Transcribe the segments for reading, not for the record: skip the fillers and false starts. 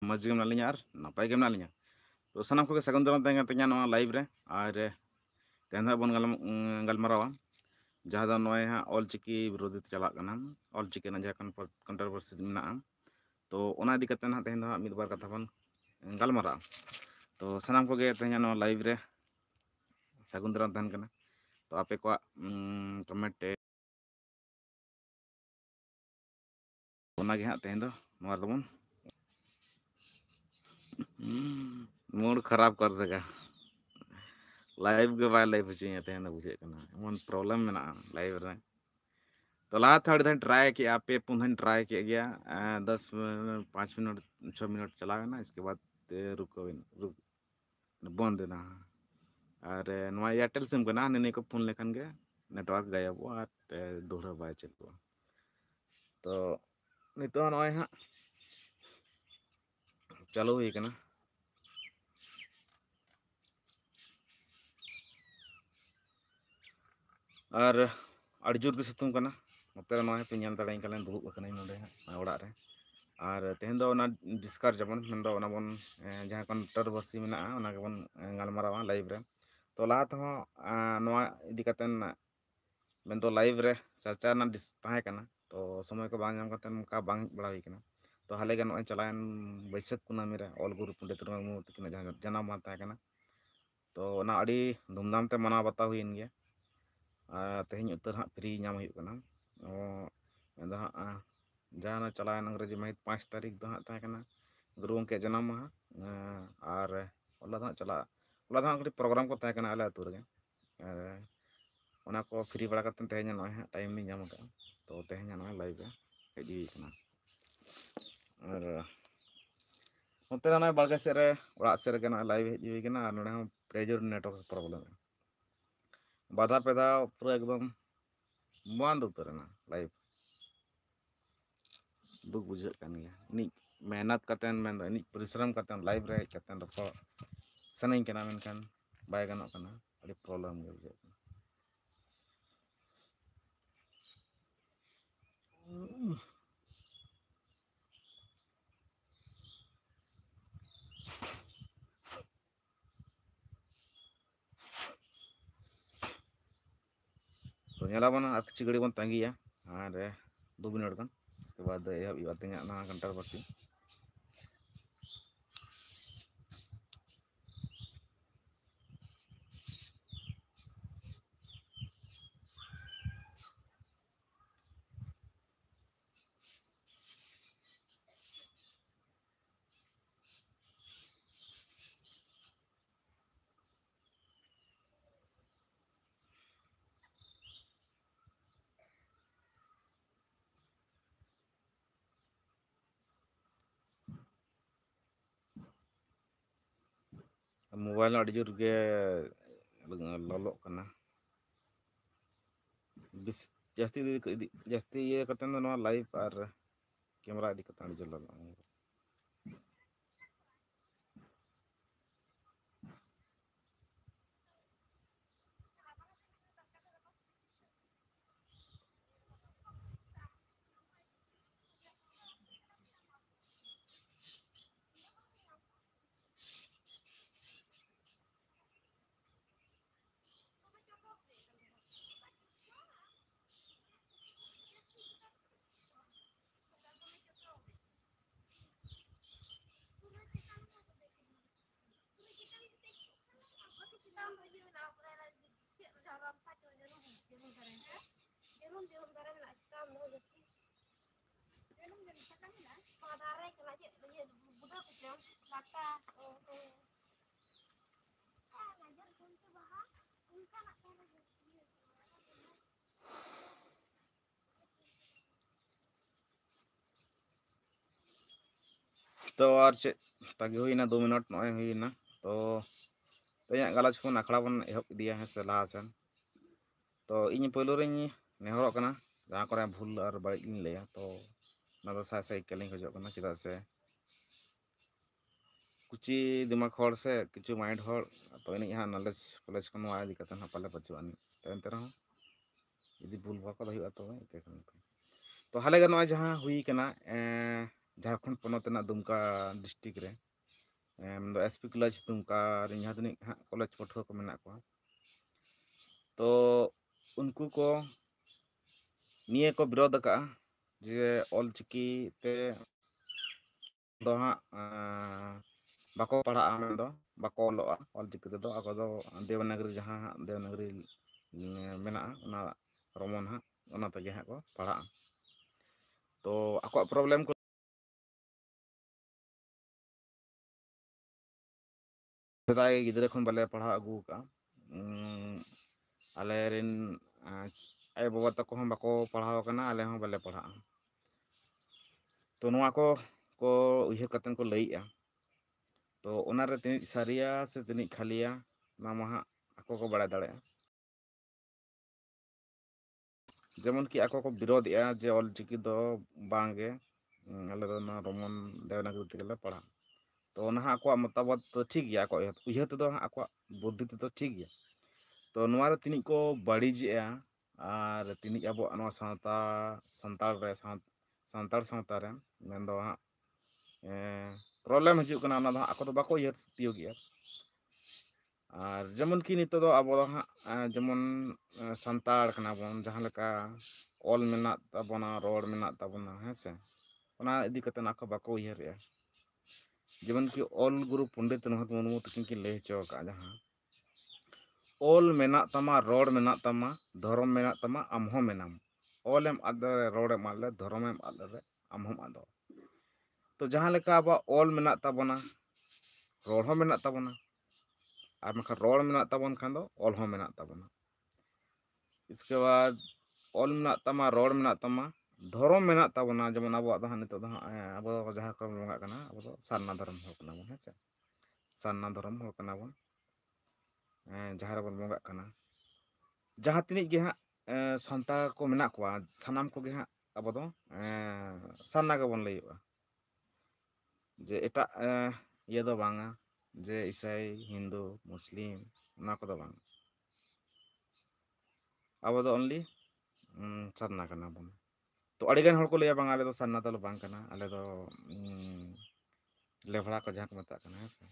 ᱢᱚᱡᱽ ᱜᱮ ᱢᱮᱱᱟᱜ ᱞᱤᱧᱟ ᱟᱨ ᱱᱟᱯᱟᱭ ᱜᱮ ᱢᱮᱱᱟᱜ ᱞᱤᱧᱟ᱾ ᱛᱚ ᱥᱟᱱᱟᱢ ᱠᱚᱜᱮ ᱥᱟᱹᱜᱩᱱ ᱫᱟᱨᱟᱢ ᱛᱟᱦᱮᱸ ᱠᱟᱱ ᱛᱤᱧᱟ ᱱᱚᱣᱟ ᱞᱟᱭᱤᱵᱽ ᱨᱮ ᱟᱨ ᱛᱮᱦᱮᱧ ᱫᱚ ᱵᱚᱱ ᱜᱟᱞᱢᱟᱨᱟᱣᱟ ᱡᱟᱦᱟᱸ ᱫᱚ ᱱᱚᱜᱼᱚᱭ ᱦᱟᱸᱜ ᱚᱞᱪᱤᱠᱤ ᱵᱤᱨᱳᱫᱷᱤ ᱛᱮ ᱪᱟᱞᱟᱜ ᱠᱟᱱᱟ᱾ ᱚᱞᱪᱤᱠᱤ ᱨᱮᱱᱟᱜ ᱡᱟᱦᱟᱸ ᱠᱚᱱᱴᱨᱳᱵᱷᱟᱨᱥᱤ ᱢᱮᱱᱟᱜᱼᱟ, ᱛᱚ ᱚᱱᱟ ᱤᱫᱤ ᱠᱟᱛᱮ ᱦᱟᱸᱜ ᱛᱮᱦᱮᱧ ᱫᱚ ᱦᱟᱸᱜ ᱢᱤᱫ ᱵᱟᱨ ᱠᱟᱛᱷᱟ ᱵᱚᱱ ᱜᱟᱞᱢᱟᱨᱟᱜᱼᱟ᱾ ᱛᱚ ᱥᱟᱱᱟᱢ ᱠᱚᱜᱮ ᱛᱮᱦᱮᱧᱟᱜ ᱱᱚᱣᱟ ᱞᱟᱭᱤᱵᱽ ᱨᱮ ᱥᱟᱹᱜᱩᱱ ᱫᱟᱨᱟᱢ ᱛᱟᱦᱮᱱ ᱠᱟᱱᱟ᱾ ᱛᱚ ᱟᱯᱮ ᱠᱚᱣᱟᱜ ᱠᱚᱢᱮᱱᱴ ᱚᱱᱟᱜᱮ ᱦᱟᱸᱜ ᱛᱮᱦᱮᱧ ᱫᱚ ᱱᱚᱣᱟ ᱫᱚᱵᱚᱱ मूड खराब कर देगा। लाइव के बाय लाइव चाहिए तेहन बुझे कना एमन प्रॉब्लम मेना लाइव रे। तो लाहा थोड़ी दिन ट्राई किया, पे पुन दिन ट्राई किया गया 10 5 मिनट 6 मिनट चला गया ना, इसके बाद रुक बंद ना। और नवा एयरटेल सिम कना ने को फोन लेखन के नेटवर्क गायबो और दोहरा बाय चलबो। तो नितो नय हां चालू हुई कना। और अड़ी जोर के सितुंग कना नोते नय पे ñel दाड़ाई कलेन दुबुक कनाई नोडे ओड़ाग रे। और तेहन दो ना डिस्कार जबन मेन दो ना बन जहां कंट्रोवर्सी मेना ओना के बन गालमारावा लाइव रे। तो लाहा तो नवा इदी कतेन मेन दो लाइव रे चर्चा ना ताहे कना। तो समय को बांग नाम कतेन का बांग बड़ा हुई कना। तो हाले के नय चलायन बैसाख कुनामी रे ऑल गुरु पंडित रघुनाथ मुर्मू तकिन जहां जन्म माह ताहे कना। तो ओना अड़ी धूमधाम ते मनाव बाताव हुईन गया। तेहन उतर हाँ फ्री नाम हुई कना। मेन दो हाँ जहाँ चलायन अंग्रेजी महित 5 तारीख दो हाँ ताहे कना गुरु गंके जन्म माह। और ओला दो चला ओला दो प्रोग्राम को ताहे कना आले आतु रे। को फ्री बड़ा करते तेहन नय हाँ टाइम ली नाम का। तो तेहन नय लाइव रे हेज हुई कना। और नोते नय बाड़गे सेद रे ओड़ा सेद रे नय लाइव हेज हुई कना। और नोडे हाँ प्रेजर नेटवर्क प्रॉब्लम बाधा पेदा पूरा एकदम बंद उतरना लाइव। दुख बुझे कान गया इनी मेहनत कतेन मेन इनी परिश्रम कतेन लाइव रे हेज कतेन रपो सनई कना मेनखान बाय गानोग कना अड़ी प्रॉब्लम गे बुझे। तो ñela बन आ किछि घड़ी बन तंगिया और 2 मिनट गन उसके बाद एहब हुआ तेहना ना कंट्रोवर्सी। मोबाइल अड़ी जोर गे ललो कना बिस जास्ती ये कतेन दो लाइव और कैमरा इदी कतेन अड़ी जोर ललो। तो और चे ताकि हुईना 2 मिनट नय हुईना। तो तेहना गालच बन आखड़ा बन एहब इदिया है से लाहा सेन। तो इन पहलो रे नेहरोग कना जहाँ करे भूल और बाड़िज लिन लैया। तो ना दो साय साय केलिंग खजोग कना चेदा से कुची दिमाग हर से किछु माइंड हर तो इनी हाँ नॉलेज कॉलेज को नवा इदी कते पाले बचुआनी तो एनते रहो यदि भूल भाको हुआ तो तो हाले गे नय जहाँ हुई कना ᱡᱷᱟᱲᱠᱷᱚᱸᱰ ᱯᱚᱱᱚᱛ ᱨᱮᱱᱟᱜ ᱫᱩᱢᱠᱟ ᱰᱤᱥᱴᱤᱠ ᱨᱮ ᱢᱮᱱᱫᱚ ᱮᱥᱯᱤ ᱠᱚᱞᱮᱡᱽ ᱫᱩᱢᱠᱟ ᱨᱮᱱ ᱡᱟᱦᱟᱸ ᱛᱤᱱᱟᱹᱜ ᱦᱟᱸᱜ ᱠᱚᱞᱮᱡᱽ ᱯᱟᱹᱴᱷᱩᱣᱟᱹ ᱠᱚ ᱢᱮᱱᱟᱜ ᱠᱚᱣᱟ, ᱛᱚ ᱩᱱᱠᱩ ᱠᱚ ᱱᱤᱭᱟᱹ ᱠᱚ ᱵᱤᱨᱳᱫ ᱟᱠᱟᱜᱼᱟ ᱡᱮ ᱚᱞᱪᱤᱠᱤ ᱛᱮ ᱫᱚ ᱦᱟᱸᱜ ᱵᱟᱠᱚ ᱯᱟᱲᱦᱟᱜᱼᱟ, ᱢᱮᱱᱫᱚ ᱵᱟᱠᱚ ᱚᱞᱚᱜᱼᱟ ᱚᱞᱪᱤᱠᱤ ᱛᱮᱫᱚ, ᱟᱠᱚ ᱫᱚ ᱫᱮᱵᱽᱱᱟᱜᱚᱨᱤ ᱡᱟᱦᱟᱸ ᱦᱟᱸᱜ ᱫᱮᱵᱽᱱᱟᱜᱚᱨᱤ ᱢᱮᱱᱟᱜᱼᱟ ᱚᱱᱟ ᱨᱚᱢᱚᱱ ᱦᱟᱸᱜ ᱚᱱᱟ ᱛᱮᱜᱮ ᱦᱟᱸᱜ ᱠᱚ ᱯᱟᱲᱦᱟᱜᱼᱟ᱾ ᱛᱚ ᱟᱠᱚᱣᱟᱜ ᱯᱨᱚᱵᱞᱮᱢ ᱠᱚ ᱥᱮᱫᱟᱭ ᱜᱤᱫᱽᱨᱟᱹ ᱠᱷᱚᱱ ᱵᱟᱞᱮ ᱯᱟᱲᱦᱟᱣ ᱟᱹᱜᱩ ᱟᱠᱟᱜᱼᱟ, ᱟᱞᱮᱨᱮᱱ ᱟᱭᱳᱼᱵᱟᱵᱟ ᱛᱟᱠᱚ ᱦᱚᱸ ᱵᱟᱠᱚ ᱯᱟᱲᱦᱟᱣ ᱟᱠᱟᱱᱟ, ᱟᱞᱮ ᱦᱚᱸ ᱵᱟᱞᱮ ᱯᱟᱲᱦᱟᱜᱼᱟ᱾ ᱛᱚ ᱱᱚᱣᱟ ᱠᱚ ᱩᱭᱦᱟᱹᱨ ᱠᱟᱛᱮᱫ ᱠᱚ ᱞᱟᱹᱭᱮᱜᱼᱟ, ᱛᱚ ᱚᱱᱟᱨᱮ ᱛᱤᱱᱟᱹᱜ ᱥᱟᱹᱨᱤᱭᱟ ᱥᱮ ᱛᱤᱱᱟᱹᱜ ᱠᱷᱟᱹᱞᱤᱭᱟ ᱚᱱᱟ ᱢᱟ ᱦᱟᱸᱜ ᱟᱠᱚ ᱠᱚ ᱵᱟᱲᱟᱭ ᱫᱟᱲᱮᱭᱟᱜᱼᱟ᱾ ᱡᱮᱢᱚᱱ ᱠᱤ ᱟᱠᱚ ᱠᱚ ᱵᱤᱨᱳᱫᱮᱜᱼᱟ ᱡᱮ ᱚᱞᱪᱤᱠᱤ ᱫᱚ ᱵᱟᱝᱜᱮ, ᱟᱞᱮ ᱫᱚ ᱱᱚᱣᱟ ᱨᱳᱢᱟᱱ ᱫᱮᱵᱽᱱᱟᱜᱚᱨᱤ ᱛᱮᱜᱮᱞᱮ ᱯᱟᱲᱦᱟᱜᱼᱟ᱾ ᱛᱚ ᱚᱱᱟ ᱦᱟᱸᱜ ᱟᱠᱚᱣᱟᱜ ᱢᱚᱛᱟᱢᱚᱛ ᱫᱚ ᱴᱷᱤᱠ ᱜᱮᱭᱟ, ᱟᱠᱚᱣᱟᱜ ᱩᱭᱦᱟᱹᱨ ᱛᱮᱫᱚ ᱦᱟᱸᱜ ᱟᱠᱚᱣᱟᱜ ᱵᱩᱫᱽᱫᱷᱤ ᱛᱮᱫᱚ ᱴᱷᱤᱠ ᱜᱮᱭᱟ᱾ ᱛᱚ ᱱᱚᱣᱟᱨᱮ ᱛᱤᱱᱟᱹᱜ ᱠᱚ ᱵᱟᱹᱲᱤᱡᱮᱜᱼᱟ ᱟᱨ ᱛᱤᱱᱟᱹᱜ ᱟᱵᱚᱣᱟᱜ ᱱᱚᱣᱟ ᱥᱟᱱᱛᱟᱲ ᱥᱟᱶᱛᱟ ᱨᱮ ᱢᱮᱱᱫᱚ ᱦᱟᱸᱜ ᱯᱨᱚᱵᱞᱮᱢ ᱦᱤᱡᱩᱜ ᱠᱟᱱᱟ, ᱚᱱᱟ ᱫᱚ ᱦᱟᱸᱜ ᱟᱠᱚ ᱫᱚ ᱵᱟᱠᱚ ᱩᱭᱦᱟᱹᱨ ᱛᱤᱭᱳᱜᱮᱜᱼᱟ᱾ ᱟᱨ ᱡᱮᱢᱚᱱ ᱠᱤ ᱱᱤᱛᱚᱜ ᱫᱚ ᱟᱵᱚ ᱫᱚ ᱦᱟᱸᱜ ᱡᱮᱢᱚᱱ ᱥᱟᱱᱛᱟᱲ ᱠᱟᱱᱟ ᱵᱚᱱ, ᱡᱟᱦᱟᱸ ᱞᱮᱠᱟ ᱚᱞ ᱢᱮᱱᱟᱜ ᱛᱟᱵᱚᱱᱟ, ᱨᱚᱲ ᱢᱮᱱᱟᱜ ᱛᱟᱵᱚᱱᱟ, ᱦᱮᱸᱥᱮ, ᱚᱱᱟ ᱤᱫᱤ ᱠᱟᱛᱮᱫ ᱟᱠᱚ ᱵᱟᱠᱚ ᱩᱭᱦᱟᱹᱨᱮᱜᱼᱟ᱾ ᱡᱮᱢᱚᱱ ᱠᱤ ᱚᱞ ᱜᱩᱨᱩ ᱯᱚᱱᱰᱤᱛ ᱨᱚᱜᱷᱩᱱᱟᱛᱷ ᱢᱩᱨᱢᱩ ᱛᱟᱹᱠᱤᱱ ᱠᱤᱱ ᱞᱟᱹᱭ ᱦᱚᱪᱚ ᱟᱠᱟᱫᱼᱟ, ᱡᱟᱦᱟᱸ ᱚᱞ ᱢᱮᱱᱟᱜ ᱛᱟᱢᱟ, ᱨᱚᱲ ᱢᱮᱱᱟᱜ ᱛᱟᱢᱟ, ᱫᱷᱚᱨᱚᱢ ᱢᱮᱱᱟᱜ ᱛᱟᱢᱟ, ᱟᱢ ᱦᱚᱸ ᱢᱮᱱᱟᱢ, ᱚᱞᱮᱢ ᱟᱫ ᱞᱮᱨᱮ, ᱨᱚᱲᱮᱢ ᱟᱫ ᱞᱮᱨᱮ, ᱫᱷᱚᱨᱚᱢᱮᱢ ᱟᱫ ᱞᱮᱨᱮ, ᱟᱢ ᱦᱚᱢ ᱟᱫᱚᱜᱼᱟ᱾ ᱛᱚ ᱡᱟᱦᱟᱸ ᱞᱮᱠᱟ ᱟᱵᱚᱣᱟᱜ ᱚᱞ ᱢᱮᱱᱟᱜ ᱛᱟᱵᱚᱱᱟ, ᱨᱚᱲ ᱦᱚᱸ ᱢᱮᱱᱟᱜ ᱛᱟᱵᱚᱱᱟ, ᱟᱨ ᱵᱟᱝᱠᱷᱟᱱ ᱨᱚᱲ ᱢᱮᱱᱟᱜ ᱛᱟᱵᱚᱱ ᱠᱷᱟᱱ ᱫᱚ ᱚᱞ ᱦᱚᱸ ᱢᱮᱱᱟᱜ ᱛᱟᱵᱚᱱᱟ᱾ ᱤᱥᱠᱮ ᱵᱟᱫ ᱚᱞ ᱢᱮᱱᱟᱜ ᱛᱟᱢᱟ, ᱨᱚᱲ ᱢᱮᱱᱟᱜ ᱛᱟᱢᱟ, ᱫᱷᱚᱨᱚᱢ ᱢᱮᱱᱟᱜ ᱛᱟᱵᱚᱱᱟ, ᱡᱮᱢᱚᱱ ᱟᱵᱚᱣᱟᱜ ᱫᱚ ᱦᱟᱸᱜ ᱱᱤᱛᱚᱜ ᱫᱚ ᱦᱟᱸᱜ ᱟᱵᱚ ᱡᱟᱦᱟᱸ ᱠᱚ ᱵᱚᱸᱜᱟᱜ ᱠᱟᱱᱟ, ᱟᱵᱚ ᱫᱚ ᱥᱟᱨᱱᱟ ᱫᱷᱚᱨᱚᱢ ᱦᱚᱲ ᱠᱟᱱᱟ ᱵᱚᱱ, ᱦᱮᱸᱥᱮ, ᱥᱟᱨᱱᱟ ᱫᱷᱚᱨᱚᱢ ᱦᱚᱲ ᱠᱟᱱᱟ ᱵᱚᱱ, ᱡᱟᱦᱟᱸ ᱨᱮᱵᱚᱱ ᱵᱚᱸᱜᱟᱜ ᱠᱟᱱᱟ, ᱡᱟᱦᱟᱸ ᱛᱤᱱᱟᱹᱜ ᱜᱮ ᱦᱟᱸᱜ ᱥᱟᱱᱛᱟᱲ ᱠᱚ ᱢᱮᱱᱟᱜ ᱠᱚᱣᱟ, ᱥᱟᱱᱟᱢ ᱠᱚᱜᱮ ᱦᱟᱸᱜ ᱟᱵᱚ ᱫᱚ ᱥᱟᱨᱱᱟ ᱜᱮᱵᱚᱱ ᱞᱟᱹᱭᱚᱜᱼᱟ, ᱡᱮ ᱮᱴᱟᱜ ᱤᱭᱟᱹ ᱫᱚ ᱵᱟᱝᱟ, ᱡᱮ ᱤᱥᱟᱹᱭ, ᱦᱤᱱᱫᱩ, ᱢᱩᱥᱞᱤᱢ, ᱚᱱᱟ ᱠᱚᱫᱚ ᱵᱟᱝ, ᱟᱵᱚ ᱫᱚ ᱚᱱᱞᱤ ᱥᱟᱨᱱᱟ ᱠᱟᱱᱟ ᱵᱚᱱ᱾ ᱛᱚ ᱟᱹᱰᱤᱜᱟᱱ ᱦᱚᱲ ᱠᱚ ᱞᱟᱹᱭᱟ ᱵᱟᱝ ᱟᱞᱮ ᱫᱚ ᱥᱟᱨᱱᱟ ᱫᱚᱞᱮ ᱵᱟᱝ ᱠᱟᱱᱟ, ᱟᱞᱮ ᱫᱚ ᱞᱮᱵᱲᱟ ᱠᱚ ᱡᱟᱦᱟᱸ ᱠᱚ ᱢᱮᱛᱟᱜ ᱠᱟᱱᱟ, ᱦᱮᱸ ᱥᱮ,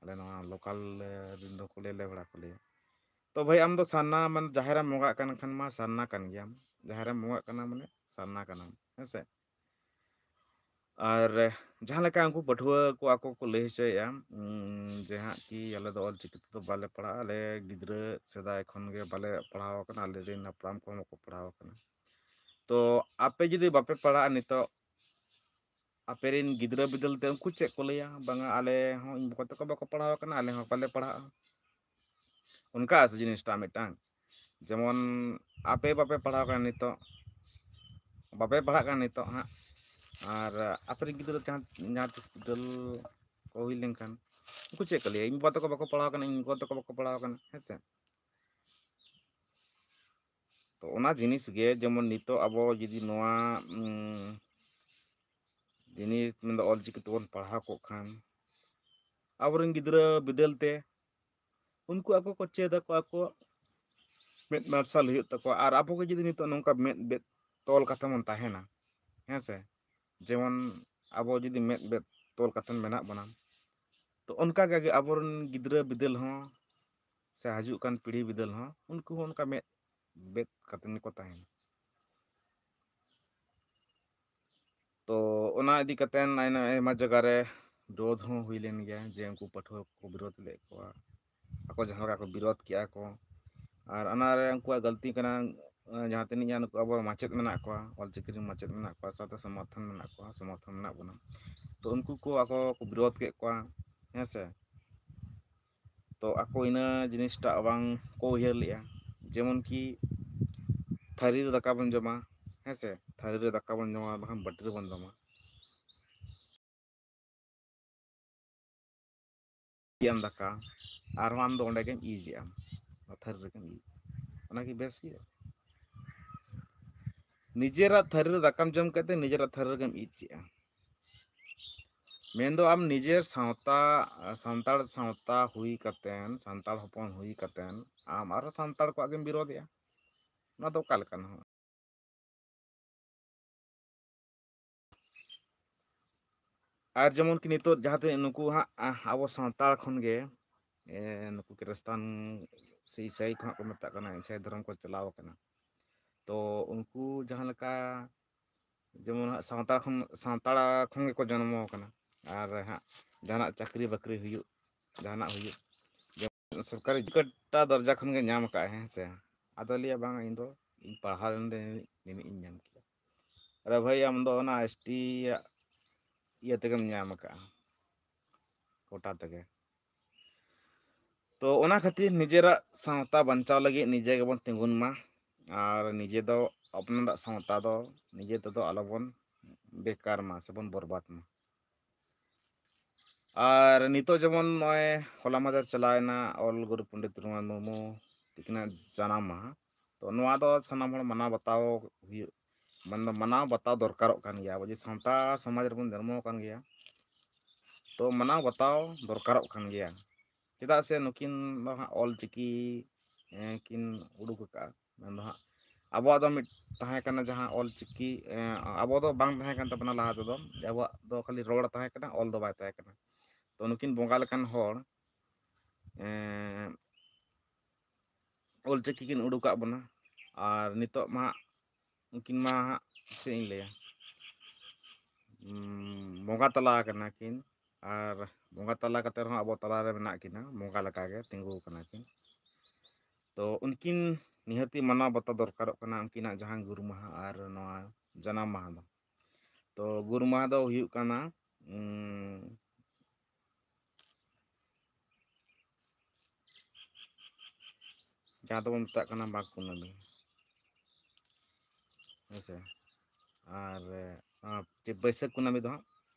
ᱟᱞᱮ ᱱᱚᱣᱟ ᱞᱳᱠᱟᱞ ᱨᱮᱱ ᱫᱚᱠᱚ ᱞᱟᱹᱭᱟ ᱞᱮᱵᱲᱟ ᱠᱚ ᱞᱟᱹᱭᱟ᱾ ᱛᱚ ᱵᱷᱟᱹᱭ ᱟᱢ ᱫᱚ ᱥᱟᱨᱱᱟ ᱢᱟᱱᱮ ᱡᱟᱦᱮᱨᱮᱢ ᱵᱚᱸᱜᱟᱜ ᱠᱟᱱ ᱠᱷᱟᱱ ᱢᱟ ᱥᱟᱨᱱᱟ ᱠᱟᱱ ᱜᱮᱭᱟᱢ, ᱡᱟᱦᱮᱨᱮᱢ ᱵᱚᱸᱜᱟᱜ ᱠᱟᱱᱟ ᱢᱟᱱᱮ ᱥᱟᱨᱱᱟ ᱠᱟᱱᱟᱢ, ᱦᱮᱸᱥᱮ᱾ ᱟᱨ ᱡᱟᱦᱟᱸ ᱞᱮᱠᱟ ᱩᱱᱠᱩ ᱯᱟᱹᱴᱷᱩᱣᱟᱹ ᱠᱚ ᱟᱠᱚ ᱠᱚ ᱞᱟᱹᱭ ᱦᱚᱪᱚᱭᱮᱫᱼᱟ, ᱡᱮ ᱦᱟᱸᱜ ᱠᱤ ᱟᱞᱮ ᱫᱚ ᱚᱞᱪᱤᱠᱤ ᱛᱮᱫᱚ ᱵᱟᱞᱮ ᱯᱟᱲᱦᱟᱜᱼᱟ, ᱟᱞᱮ ᱜᱤᱫᱽᱨᱟᱹ ᱥᱮᱫᱟᱭ ᱠᱷᱚᱱ ᱜᱮ ᱵᱟᱞᱮ ᱯᱟᱲᱦᱟᱣ ᱟᱠᱟᱱᱟ, ᱟᱞᱮᱨᱮᱱ ᱦᱟᱯᱲᱟᱢ ᱠᱚᱦᱚᱸ ᱵᱟᱠᱚ ᱯᱟᱲᱦᱟᱣ ᱟᱠᱟᱱᱟ᱾ ᱛᱚ ᱟᱯᱮ ᱡᱩᱫᱤ ᱵᱟᱯᱮ ᱯᱟᱲᱦᱟᱜᱼᱟ ᱱᱤᱛᱚᱜ, ᱟᱯᱮᱨᱮᱱ ᱜᱤᱫᱽᱨᱟᱹ ᱵᱤᱫᱟᱹᱞ ᱛᱮ ᱩᱱᱠᱩ ᱪᱮᱫ ᱠᱚ ᱞᱟᱹᱭᱟ, ᱵᱟᱝᱟ ᱟᱞᱮ ᱦᱚᱸ ᱤᱧ ᱵᱟᱵᱟ ᱛᱟᱠᱚ ᱵᱟᱠᱚ ᱯᱟᱲᱦᱟᱣ ᱟᱠᱟᱱᱟ, ᱟᱞᱮ ᱦᱚᱸ ᱵᱟᱞᱮ ᱯᱟᱲᱦᱟᱜᱼᱟ, ᱚᱱᱠᱟ ᱟᱥᱮ ᱡᱤᱱᱤᱥᱴᱟ ᱢᱤᱫᱴᱟᱝ, ᱡᱮᱢᱚᱱ ᱟᱯᱮ ᱵᱟᱯᱮ ᱯᱟᱲᱦᱟᱣ ᱠᱟᱱᱟ ᱱᱤᱛᱚᱜ, ᱵᱟᱯᱮ ᱯᱟᱲᱦᱟᱜ ᱠᱟᱱᱟ ᱱᱤᱛᱚᱜ ᱦᱟᱸᱜ, ᱟᱨ ᱟᱯᱮᱨᱮᱱ ᱜᱤᱫᱽᱨᱟᱹ ᱡᱟᱦᱟᱸ ᱛᱤᱥ ᱵᱤᱫᱟᱹᱞ ᱠᱚ ᱦᱩᱭ ᱞᱮᱱᱠᱷᱟᱱ ᱩᱱᱠᱩ ᱪᱮᱫ ᱠᱚ ᱞᱟᱹᱭᱟ, ᱤᱧ ᱵᱟᱵᱟ ᱛᱟᱠᱚ ᱵᱟᱠᱚ ᱯᱟᱲᱦᱟᱣ ᱠᱟᱱᱟ, ᱤᱧ ᱜᱚᱜᱚ ᱛᱟᱠᱚ ᱵᱟᱠᱚ ᱯᱟᱲᱦᱟᱣ ᱠᱟᱱᱟ, ᱦᱮᱸᱥᱮ᱾ ᱛᱚ ᱚᱱᱟ ᱡᱤᱱᱤᱥ ᱜᱮ ᱡᱮᱢᱚᱱ ᱱᱤᱛᱚᱜ ᱟᱵᱚ ᱡᱩᱫᱤ ᱱᱚᱣᱟ ᱡᱤᱱᱤᱥ ᱢᱮᱱᱫᱚ ᱚᱞᱪᱤᱠᱤ ᱛᱮᱵᱚᱱ ᱯᱟᱲᱦᱟᱣ ᱠᱚᱜ ᱠᱷᱟᱱ, ᱟᱵᱚᱨᱮᱱ ᱜᱤᱫᱽᱨᱟᱹ ᱵᱤᱫᱟᱹᱞ ᱛᱮ ᱩᱱᱠᱩ ᱟᱠᱚ ᱠᱚ ᱪᱮᱫ ᱟᱠᱚ, ᱟᱠᱚ ᱢᱮᱫ ᱢᱟᱨᱥᱟᱞ ᱦᱩᱭᱩᱜ ᱛᱟᱠᱚᱣᱟ, ᱟᱨ ᱟᱵᱚᱜᱮ ᱡᱩᱫᱤ ᱱᱤᱛᱚᱜ ᱱᱚᱝᱠᱟ ᱢᱮᱫ ᱛᱚᱞ ᱠᱟᱛᱮ ᱵᱚᱱ ᱛᱟᱦᱮᱱᱟ, ᱦᱮᱸᱥᱮ, ᱡᱮᱢᱚᱱ ᱟᱵᱚ ᱡᱩᱫᱤ ᱢᱮᱫ ᱛᱚᱞ ᱠᱟᱛᱮᱫ ᱢᱮᱱᱟᱜ ᱵᱚᱱᱟ, ᱛᱚ ᱚᱱᱠᱟᱜᱮ ᱟᱵᱚᱨᱮᱱ ᱜᱤᱫᱽᱨᱟᱹ ᱵᱤᱫᱟᱹᱞ ᱦᱚᱸ ᱥᱮ ᱦᱤᱡᱩᱜ ᱠᱟᱱ ᱯᱤᱲᱦᱤ ᱵᱤᱫᱟᱹᱞ ᱦᱚᱸ ᱩᱱᱠᱩ ᱦᱚᱸ ᱚᱱᱠᱟ ᱢᱮᱫ ᱵᱮᱫ ᱠᱟᱛᱮᱫ ᱜᱮᱠᱚ ᱛᱟᱦᱮᱱᱟ᱾ ᱛᱚ ᱚᱱᱟ ᱤᱫᱤ ᱠᱟᱛᱮᱱ ᱟᱭᱢᱟ ᱡᱟᱭᱜᱟ ᱨᱮ ᱵᱤᱨᱳᱫ ᱦᱚᱸ ᱦᱩᱭ ᱞᱮᱱ ᱜᱮᱭᱟ, ᱡᱮ ᱩᱱᱠᱩ ᱯᱟᱹᱴᱷᱩᱣᱟᱹ ᱠᱚ ᱵᱤᱨᱳᱫ ᱞᱮᱫ ᱠᱚᱣᱟ, ᱟᱠᱚ ᱡᱟᱦᱟᱸ ᱞᱮᱠᱟ ᱠᱚ ᱵᱤᱨᱳᱫ ᱠᱮᱜᱼᱟ ᱠᱚ, ᱟᱨ ᱚᱱᱟᱨᱮ ᱩᱱᱠᱩᱣᱟᱜ ᱜᱟᱹᱞᱛᱤ ᱠᱟᱱᱟ, ᱡᱟᱦᱟᱸ ᱛᱤᱱᱟᱹᱜ ᱱᱩᱠᱩ ᱟᱵᱚ ᱢᱟᱪᱮᱫ ᱢᱮᱱᱟᱜ ᱠᱚᱣᱟ, ᱚᱞᱪᱤᱠᱤ ᱨᱮᱱ ᱢᱟᱪᱮᱫ ᱢᱮᱱᱟᱜ ᱠᱚᱣᱟ, ᱥᱟᱶᱛᱮ ᱥᱚᱢᱚᱨᱛᱷᱚᱱ ᱢᱮᱱᱟᱜ ᱠᱚᱣᱟ, ᱥᱚᱢᱚᱨᱛᱷᱚᱱ ᱢᱮᱱᱟᱜ ᱵᱚᱱᱟ, ᱛᱚ ᱩᱱᱠᱩ ᱠᱚ ᱟᱠᱚ ᱠᱚ ᱵᱤᱨᱳᱫ ᱠᱮᱫ ᱠᱚᱣᱟ, ᱦᱮᱸᱥᱮ᱾ ᱛᱚ ᱟᱠᱚ ᱤᱱᱟᱹ ᱡᱤᱱᱤᱥᱴᱟᱜ ᱵᱟᱝ ᱠᱚ ᱩᱭᱦᱟᱹᱨ ᱞᱮᱜᱼᱟ, ᱡᱮᱢᱚᱱ ᱠᱤ ᱛᱷᱟᱹᱨᱤ ᱨᱮ ᱫᱟᱠᱟ ᱵᱚᱱ ᱡᱚᱢᱟ, ᱦᱮᱸᱥᱮ, ᱛᱷᱟᱹᱨᱤ ᱨᱮ ᱫᱟᱠᱟ ᱵᱚᱱ ᱡᱚᱢᱟ, ᱵᱟᱠᱷᱟᱱ ᱵᱟᱹᱴᱤ ᱨᱮᱵᱚᱱ ᱡᱚᱢᱟ, ᱫᱟᱠᱟ ᱟᱨᱦᱚᱸ ᱟᱢ ᱫᱚ ᱚᱸᱰᱮ ᱜᱮᱢ ᱤᱡᱮᱜᱼᱟ, ᱛᱷᱟᱹᱨᱤ ᱨᱮᱜᱮᱢ ᱤᱡ, ᱚᱱᱟᱜᱮ ᱵᱮᱥ ᱦᱩᱭᱩᱜᱼᱟ? ᱱᱤᱡᱮᱨᱟᱜ ᱛᱷᱟᱹᱨᱤ ᱨᱮ ᱫᱟᱠᱟᱢ ᱡᱚᱢ ᱠᱮᱫ ᱛᱮ ᱱᱤᱡᱮᱨᱟᱜ ᱛᱷᱟᱹᱨᱤ ᱨᱮᱜᱮᱢ ᱤᱡ ᱠᱮᱜᱼᱟ, ᱢᱮᱱᱫᱚ ᱟᱢ ᱱᱤᱡᱮᱨ ᱥᱟᱱᱛᱟᱲ ᱥᱟᱶᱛᱟ ᱦᱩᱭ ᱠᱟᱛᱮᱱ, ᱥᱟᱱᱛᱟᱲ ᱦᱚᱯᱚᱱ ᱦᱩᱭ ᱠᱟᱛᱮᱱ, ᱟᱢ ᱟᱨᱚ ᱥᱟᱱᱛᱟᱲ ᱠᱚᱣᱟᱜ ᱜᱮᱢ ᱵᱤᱨᱳᱫᱮᱜᱼᱟ, ᱚᱱᱟ ᱫᱚ ᱚᱠᱟ ᱞᱮᱠᱟᱱᱟ? ᱟᱨ ᱡᱮᱢᱚᱱ ᱠᱤ ᱱᱤᱛᱚᱜ ᱡᱟᱦᱟᱸ ᱛᱤᱱᱟᱹᱜ ᱱᱩᱠᱩ ᱦᱟᱸᱜ ᱟᱵᱚ ᱥᱟᱱᱛᱟᱲ ᱠᱷᱚᱱ ᱜᱮ ᱱᱩᱠᱩ ᱠᱷᱤᱨᱤᱥᱛᱟᱱ ᱥᱮ ᱤᱥᱟᱹᱭ ᱠᱚ ᱦᱟᱸᱜ ᱠᱚ ᱢᱮᱛᱟᱜ ᱠᱟᱱᱟ, ᱤᱥᱟᱹᱭ ᱫᱷᱚᱨᱚᱢ ᱠᱚ ᱪᱟᱞᱟᱣ ᱟᱠᱟᱱᱟ᱾ ᱛᱚ ᱩᱱᱠᱩ ᱡᱟᱦᱟᱸ ᱞᱮᱠᱟ ᱡᱮᱢᱚᱱ ᱦᱟᱸᱜ ᱥᱟᱱᱛᱟᱲ ᱠᱷᱚᱱ ᱜᱮᱠᱚ ᱡᱚᱱᱢᱚ ᱟᱠᱟᱱᱟ, ᱟᱨ ᱦᱟᱸᱜ ᱡᱟᱦᱟᱱᱟᱜ ᱪᱟᱹᱠᱨᱤ ᱵᱟᱹᱠᱨᱤ ᱦᱩᱭᱩᱜ, ᱡᱟᱦᱟᱱᱟᱜ ᱦᱩᱭᱩᱜ, ᱡᱮᱢᱚᱱ ᱥᱚᱨᱠᱟᱨᱤ ᱴᱟ ᱫᱚᱨᱡᱟ ᱠᱷᱚᱱ ᱜᱮ ᱧᱟᱢ ᱟᱠᱟᱫᱼᱟᱭ ᱦᱮᱸ ᱥᱮ, ᱟᱫᱚ ᱞᱟᱹᱭᱟ ᱵᱟᱝ ᱤᱧ ᱫᱚ ᱤᱧ ᱯᱟᱲᱦᱟᱣ ᱞᱮᱱ ᱫᱚ ᱱᱤᱱᱟᱹᱜ ᱤᱧ ᱧᱟᱢ ᱠᱮᱭᱟ᱾ ᱟᱨᱮ ᱵᱷᱟᱹᱭ ᱟᱢ ᱫᱚ ᱚᱱᱟ ST ᱭᱟᱜ ᱤᱭᱟᱹ ᱛᱮᱜᱮᱢ ᱧᱟᱢ ᱟᱠᱟᱜᱼᱟ, ᱠᱳᱴᱟ ᱛᱮᱜᱮ᱾ ᱛᱚ ᱚᱱᱟ ᱠᱷᱟᱹᱛᱤᱨ ᱱᱤᱡᱮᱨᱟᱜ ᱥᱟᱶᱛᱟ ᱵᱟᱧᱪᱟᱣ ᱞᱟᱹᱜᱤᱫ ᱱᱤᱡᱮ ᱜᱮᱵᱚᱱ ᱛᱤᱸᱜᱩᱱ ᱢᱟ, ᱟᱨ ᱱᱤᱡᱮ ᱫᱚ ᱟᱯᱱᱟᱨᱟᱜ ᱥᱟᱶᱛᱟ ᱫᱚ ᱱᱤᱡᱮ ᱛᱮᱫᱚ ᱟᱞᱚᱵᱚᱱ ᱵᱮᱠᱟᱨ ᱢᱟ ᱥᱮᱵᱚᱱ ᱵᱚᱨᱵᱟᱫ ᱢᱟ᱾ ᱟᱨ ᱱᱤᱛᱚᱜ ᱡᱮᱢᱚᱱ ᱱᱚᱜᱼᱚᱭ ᱦᱚᱞᱟ ᱢᱟᱫᱷᱮᱨ ᱪᱟᱞᱟᱣᱮᱱᱟ ᱚᱞ ᱜᱩᱨᱩ ᱯᱚᱱᱰᱤᱛ ᱨᱚᱜᱷᱩᱱᱟᱛᱷ ᱢᱩᱨᱢᱩ ᱛᱤᱠᱤᱱᱟᱜ ᱡᱟᱱᱟᱢ ᱢᱟᱦᱟ, ᱛᱚ ᱱᱚᱣᱟ ᱫᱚ ᱥᱟᱱᱟᱢ ᱦᱚᱲ ᱢᱟᱱᱟᱣ ᱵᱟᱛᱟᱣ ᱦᱩᱭᱩᱜ, ᱢᱟᱱᱟᱣ ᱵᱟᱛᱟᱣ ᱫᱚᱨᱠᱟᱨᱚᱜ ᱠᱟᱱ ᱜᱮᱭᱟ᱾ ᱟᱵᱚ ᱡᱮ ᱥᱟᱱᱛᱟᱲ ᱥᱚᱢᱟᱡᱽ ᱨᱮᱵᱚᱱ ᱡᱚᱱᱢᱚ ᱟᱠᱟᱱ ᱜᱮᱭᱟ, ᱛᱚ ᱢᱟᱱᱟᱣ ᱵᱟᱛᱟᱣ ᱫᱚᱨᱠᱟᱨᱚᱜ ᱠᱟᱱ ᱜᱮᱭᱟ᱾ ᱪᱮᱫᱟᱜ ᱥᱮ ᱱᱩᱠᱤᱱ ᱫᱚ ᱦᱟᱸᱜ ᱚᱞᱪᱤᱠᱤ ᱠᱤᱱ ᱩᱰᱩᱠ ᱟᱠᱟᱜᱼᱟ, ᱢᱮᱱᱫᱚ ᱦᱟᱸᱜ ᱟᱵᱚᱣᱟᱜ ᱫᱚ ᱢᱤᱫ ᱛᱟᱦᱮᱸ ᱠᱟᱱᱟ ᱡᱟᱦᱟᱸ ᱚᱞᱪᱤᱠᱤ, ᱟᱵᱚ ᱫᱚ ᱵᱟᱝ ᱛᱟᱦᱮᱸ ᱠᱟᱱ ᱛᱟᱵᱚᱱᱟ ᱞᱟᱦᱟ ᱛᱮᱫᱚ, ᱟᱵᱚᱣᱟᱜ ᱫᱚ ᱠᱷᱟᱹᱞᱤ ᱨᱚᱲ ᱛᱟᱦᱮᱸ ᱠᱟᱱᱟ, ᱚᱞ ᱫᱚ ᱵᱟᱭ ᱛᱟᱦᱮᱸ ᱠᱟᱱᱟ᱾ ᱛᱚ ᱱᱩᱠᱤᱱ ᱵᱚᱸᱜᱟ ᱞᱮᱠᱟᱱ ᱦᱚᱲ ᱚᱞᱪᱤᱠᱤ ᱠᱤᱱ ᱩᱰᱩᱠᱟᱜ ᱵᱚᱱᱟ, ᱟᱨ ᱱᱤᱛᱚᱜ ᱢᱟ ᱦᱟᱸᱜ ᱩᱱᱠᱤᱱ ᱢᱟ ᱦᱟᱸᱜ ᱪᱮᱫ ᱤᱧ ᱞᱟᱹᱭᱟ, ᱵᱚᱸᱜᱟ ᱛᱟᱞᱟ ᱟᱠᱟᱱᱟ ᱠᱤᱱ, ᱟᱨ ᱵᱚᱸᱜᱟ ᱛᱟᱞᱟ ᱠᱟᱛᱮ ᱨᱮᱦᱚᱸ ᱟᱵᱚ ᱛᱟᱞᱟᱨᱮ ᱢᱮᱱᱟᱜ ᱠᱤᱱᱟ, ᱵᱚᱸᱜᱟ ᱞᱮᱠᱟᱜᱮ ᱛᱤᱸᱜᱩ ᱟᱠᱟᱱᱟ ᱠᱤᱱ᱾ ᱛᱚ ᱩᱱᱠᱤᱱ ᱱᱤᱦᱟᱹᱛᱤ ᱢᱟᱱᱟᱣ ᱵᱟᱛᱟᱣ ᱫᱚᱨᱠᱟᱨᱚᱜ ᱠᱟᱱᱟ, ᱩᱱᱠᱤᱱᱟᱜ ᱡᱟᱦᱟᱸ ᱜᱩᱨ ᱢᱟᱦᱟ ᱟᱨ ᱱᱚᱣᱟ ᱡᱟᱱᱟᱢ ᱢᱟᱦᱟ ᱫᱚ᱾ ᱛᱚ ᱜᱩᱨ ᱢᱟᱦᱟ ᱫᱚ ᱦᱩᱭᱩᱜ ᱠᱟᱱᱟ ᱡᱟᱦᱟᱸ ᱫᱚᱵᱚᱱ ᱢᱮᱛᱟᱜ ᱠᱟᱱᱟ ᱢᱟᱜᱽ ᱠᱩᱱᱟᱹᱢᱤ, ᱦᱮᱸᱥᱮ, ᱟᱨ ᱵᱟᱹᱭᱥᱟᱹᱠᱷ ᱠᱩᱱᱟᱹᱢᱤ ᱫᱚ ᱦᱟᱸᱜ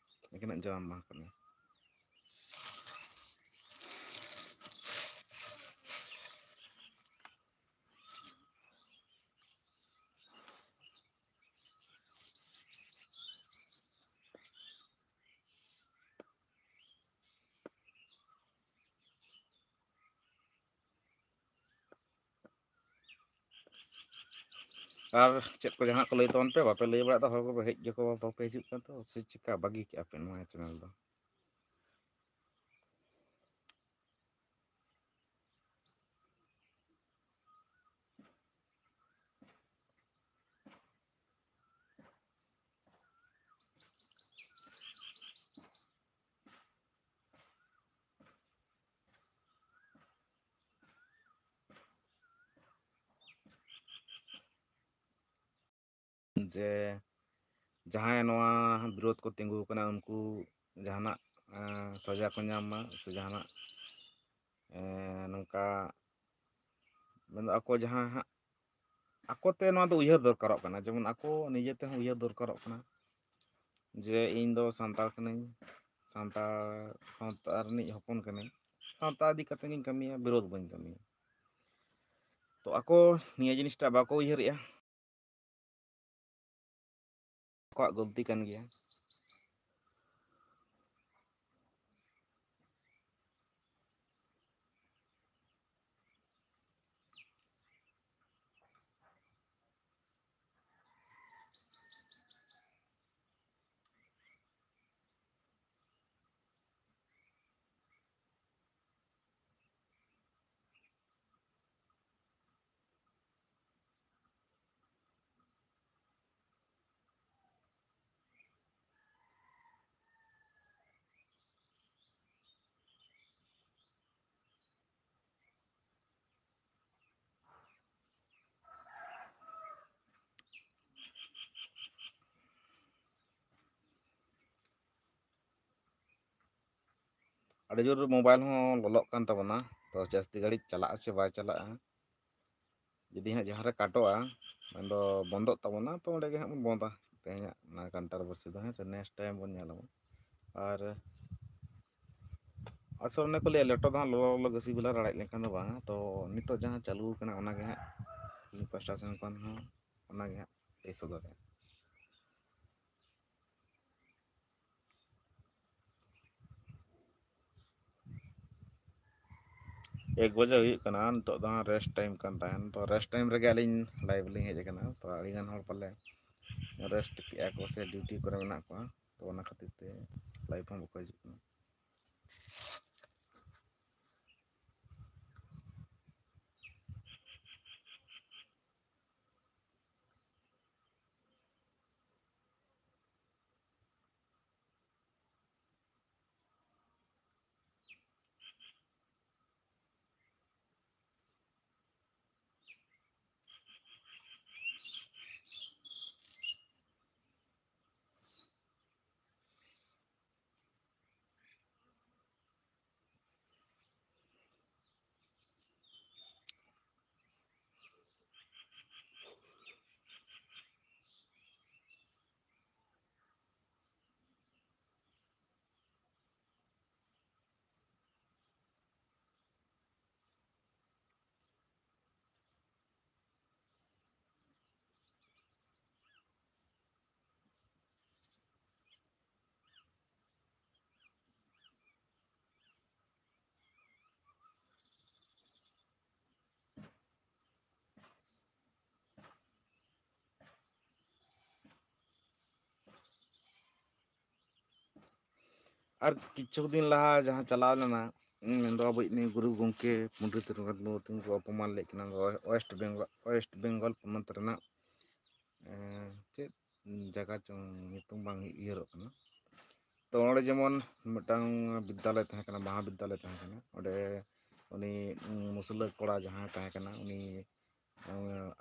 ᱩᱱᱠᱤᱱᱟᱜ ᱡᱟᱱᱟᱢ ᱢᱟᱦᱟ ᱠᱟᱱᱟ᱾ ᱟᱨ ᱪᱮᱫ ᱠᱚ ᱡᱟᱦᱟᱱᱟᱜ ᱠᱚ ᱞᱟᱹᱭ ᱛᱟᱵᱚᱱ ᱯᱮ, ᱵᱟᱯᱮ ᱞᱟᱹᱭ ᱵᱟᱲᱟᱭᱮᱫᱟ, ᱦᱚᱲ ᱠᱚ ᱦᱮᱡ ᱜᱮᱠᱚ ᱵᱟᱯᱮ ᱦᱤᱡᱩᱜ ᱠᱟᱱ ᱛᱚ, ᱥᱮ ᱪᱤᱠᱟ ᱵᱟᱹᱜᱤ ᱠᱮᱜᱼᱟ ᱯᱮ ᱱᱚᱣᱟ ᱪᱮᱱᱮᱞ ᱫᱚ? ᱡᱮ ᱡᱟᱦᱟᱸᱭ ᱱᱚᱣᱟ ᱵᱤᱨᱳᱫ ᱠᱚ ᱛᱤᱸᱜᱩ ᱟᱠᱟᱱᱟ, ᱩᱱᱠᱩ ᱡᱟᱦᱟᱱᱟᱜ ᱥᱟᱡᱟ ᱠᱚ ᱧᱟᱢ ᱢᱟ, ᱥᱮ ᱡᱟᱦᱟᱱᱟᱜ ᱱᱚᱝᱠᱟ ᱢᱮᱱᱫᱚ ᱟᱠᱚ ᱡᱟᱦᱟᱸ ᱦᱟᱸᱜ ᱟᱠᱚᱛᱮ ᱱᱚᱣᱟ ᱫᱚ ᱩᱭᱦᱟᱹᱨ ᱫᱚᱨᱠᱟᱨᱚᱜ ᱠᱟᱱᱟ, ᱡᱮᱢᱚᱱ ᱟᱠᱚ ᱱᱤᱡᱮ ᱛᱮᱦᱚᱸ ᱩᱭᱦᱟᱹᱨ ᱫᱚᱨᱠᱟᱨᱚᱜ ᱠᱟᱱᱟ, ᱡᱮ ᱤᱧ ᱫᱚ ᱥᱟᱱᱛᱟᱲ ᱠᱟᱹᱱᱟᱹᱧ, ᱥᱟᱱᱛᱟᱲ ᱥᱟᱶᱛᱟ ᱨᱤᱱᱤᱡ ᱦᱚᱯᱚᱱ ᱠᱟᱹᱱᱟᱹᱧ, ᱥᱟᱶᱛᱟ ᱤᱫᱤ ᱠᱟᱛᱮ ᱜᱤᱧ ᱠᱟᱹᱢᱤᱭᱟ, ᱵᱤᱨᱳᱫ ᱵᱟᱹᱧ ᱠᱟᱹᱢᱤᱭᱟ᱾ ᱛᱚ ᱟᱠᱚ ᱱᱤᱭᱟᱹ ᱡᱤᱱᱤᱥᱴᱟ ᱵᱟᱠᱚ ᱩᱭᱦᱟᱹᱨᱮᱜᱼᱟ, ᱟᱠᱚᱣᱟᱜ ᱜᱟᱹᱞᱛᱤ ᱠᱟᱱ ᱜᱮᱭᱟ᱾ ᱟᱹᱰᱤ ᱡᱳᱨ ᱢᱳᱵᱟᱭᱤᱞ ᱦᱚᱸ ᱞᱚᱞᱚᱜ ᱠᱟᱱ ᱛᱟᱵᱚᱱᱟ, ᱛᱚ ᱡᱟᱹᱥᱛᱤ ᱜᱷᱟᱹᱲᱤᱡ ᱪᱟᱞᱟᱜ ᱟᱥᱮ ᱵᱟᱭ ᱪᱟᱞᱟᱜᱼᱟ, ᱡᱩᱫᱤ ᱦᱟᱸᱜ ᱡᱟᱦᱟᱸ ᱨᱮ ᱠᱟᱴᱚᱜᱼᱟ ᱢᱮᱱᱫᱚ ᱵᱚᱱᱫᱚᱜ ᱛᱟᱵᱚᱱᱟ, ᱛᱚ ᱚᱸᱰᱮ ᱜᱮ ᱦᱟᱸᱜ ᱵᱚᱱ ᱵᱚᱱᱫᱟ ᱛᱮᱦᱮᱧᱟᱜ ᱚᱱᱟ ᱠᱟᱱᱴᱨᱚᱵᱟᱨᱥᱤ ᱫᱚ, ᱦᱮᱸ ᱥᱮ, ᱱᱮᱠᱥᱴ ᱴᱟᱭᱤᱢ ᱵᱚᱱ ᱧᱮᱞ ᱟᱵᱚᱱ᱾ ᱟᱨ ᱟᱥᱚᱞ ᱚᱱᱮ ᱠᱚ ᱞᱟᱹᱭᱟ ᱞᱮᱴᱚ ᱫᱚ ᱦᱟᱸᱜ ᱞᱚᱞᱚ ᱜᱷᱟᱹᱥᱤ ᱵᱮᱞᱟ ᱨᱟᱲᱮᱡ ᱞᱮᱱᱠᱷᱟᱱ ᱫᱚ ᱵᱟᱝᱟ, ᱛᱚ ᱱᱤᱛᱚᱜ ᱡᱟᱦᱟᱸ ᱪᱟᱹᱞᱩ ᱠᱟᱱᱟ ᱚᱱᱟᱜᱮ ᱦᱟᱸᱜ ᱤᱧ ᱯᱟᱥᱴᱟ ᱥᱮᱱ ᱠᱷᱚᱱ ᱦᱚᱸ ᱚᱱᱟᱜᱮ ᱦᱟᱸᱜ ᱞᱟᱹᱭ ᱥᱚᱫᱚᱨᱮᱜᱼᱟ᱾ 1 ᱵᱟᱡᱮ ᱦᱩᱭᱩᱜ ᱠᱟᱱᱟ, ᱱᱤᱛᱚᱜ ᱫᱚ ᱦᱟᱸᱜ ᱨᱮᱥᱴ ᱴᱟᱭᱤᱢ ᱠᱟᱱ ᱛᱟᱦᱮᱱ, ᱛᱚ ᱨᱮᱥᱴ ᱴᱟᱭᱤᱢ ᱨᱮᱜᱮ ᱟᱹᱞᱤᱧ ᱞᱟᱭᱤᱵᱷ ᱞᱤᱧ ᱦᱮᱡ ᱟᱠᱟᱱᱟ᱾ ᱛᱚ ᱟᱹᱰᱤᱜᱟᱱ ᱦᱚᱲ ᱯᱟᱞᱮ ᱨᱮᱥᱴ ᱠᱮᱜᱼᱟ ᱠᱚ ᱥᱮ ᱰᱤᱭᱩᱴᱤ ᱠᱚᱨᱮ ᱢᱮᱱᱟᱜ ᱠᱚᱣᱟ, तो ᱚᱱᱟ ᱠᱷᱟᱹᱛᱤᱨ ᱛᱮ ᱞᱟᱭᱤᱵᱷ ᱦᱚᱸ ᱵᱟᱠᱚ ᱦᱤᱡᱩᱜ ᱠᱟᱱᱟ। ᱟᱨ ᱠᱤᱪᱷᱩ ᱫᱤᱱ ᱞᱟᱦᱟ ᱡᱟᱦᱟᱸ ᱪᱟᱞᱟᱣ ᱞᱮᱱᱟ ᱢᱮᱱᱫᱚ ᱟᱵᱚᱭᱤᱡ ᱱᱩᱭ ᱜᱩᱨᱩ ᱜᱚᱝᱠᱮ ᱯᱚᱱᱰᱤᱛ ᱨᱚᱜᱷᱩᱱᱟᱛᱷ ᱢᱩᱨᱢᱩ ᱠᱚ ᱚᱯᱚᱢᱟᱱ ᱞᱮᱫ ᱠᱤᱱᱟ ᱳᱭᱮᱥᱴ ᱵᱮᱝᱜᱚᱞ ᱯᱚᱱᱚᱛ ᱨᱮᱱᱟᱜ ᱪᱮᱫ ᱡᱟᱭᱜᱟ ᱪᱚᱝ ᱧᱩᱛᱩᱢ ᱵᱟᱝ ᱩᱭᱦᱟᱹᱨᱚᱜ ᱠᱟᱱᱟ। ᱛᱚ ᱚᱸᱰᱮ ᱡᱮᱢᱚᱱ ᱢᱤᱫᱴᱟᱝ ᱵᱤᱫᱽᱫᱟᱞᱚᱭ ᱛᱟᱦᱮᱸ ᱠᱟᱱᱟ, ᱢᱟᱦᱟ ᱵᱤᱫᱽᱫᱟᱞᱚᱭ ᱛᱟᱦᱮᱸ ᱠᱟᱱᱟ। ᱚᱸᱰᱮ ᱩᱱᱤ ᱢᱩᱥᱞᱟᱹ ᱠᱚᱲᱟ ᱡᱟᱦᱟᱸᱭ ᱛᱟᱦᱮᱸ ᱠᱟᱱᱟ ᱩᱱᱤ